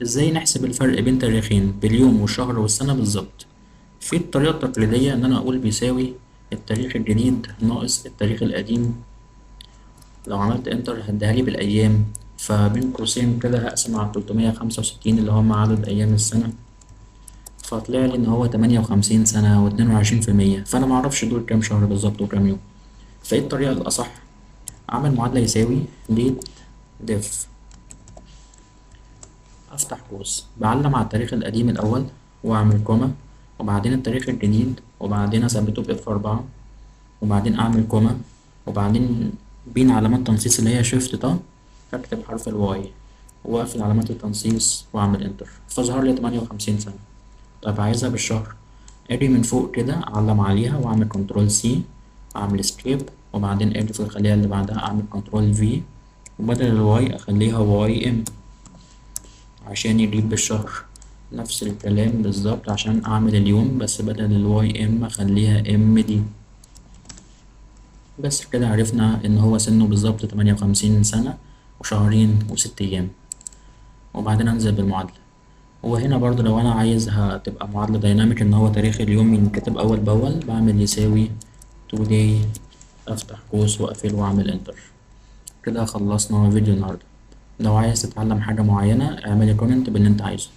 ازاي نحسب الفرق بين تاريخين باليوم والشهر والسنة بالظبط؟ في الطريقة التقليدية ان انا اقول بيساوي التاريخ الجديد ناقص التاريخ القديم. لو عملت انتر هديهالي بالايام، فبين قوسين كده هقسم على 365 اللي هم عدد ايام السنة، فطلع لي ان هو 58 سنة و22%. فانا معرفش دول كام شهر بالظبط وكام يوم. فايه الطريقة الاصح؟ اعمل معادلة يساوي ديت ديف، أفتح قوس بعلم على التاريخ القديم الأول وأعمل كوما، وبعدين التاريخ الجديد، وبعدين أثبته بF4، وبعدين أعمل كوما، وبعدين بين علامات تنصيص اللي هي شيفت طه أكتب حرف الواي، وأقفل علامات التنصيص وأعمل انتر، فظهر لي 58 سنة. طيب عايزها بالشهر، أجي من فوق كده أعلم عليها وأعمل كنترول سي، أعمل سكيب، وبعدين أجي في الخلية اللي بعدها أعمل كنترول في، وبدل الواي أخليها واي ام عشان يجيب بالشهر. نفس الكلام بالظبط عشان أعمل اليوم، بس بدل الواي ام أخليها ام دي. بس كده عرفنا إن هو سنه بالظبط 58 سنة وشهرين و6 أيام. وبعدين أنزل بالمعادلة. وهنا برضه لو أنا عايزها تبقى معادلة دايناميك إن هو تاريخ اليوم ينكتب أول بأول، بعمل يساوي today، أفتح قوس وأقفل وأعمل انتر. كده خلصنا فيديو النهاردة. لو عايز تتعلم حاجة معينة اعملي كومنت باللي انت عايزه.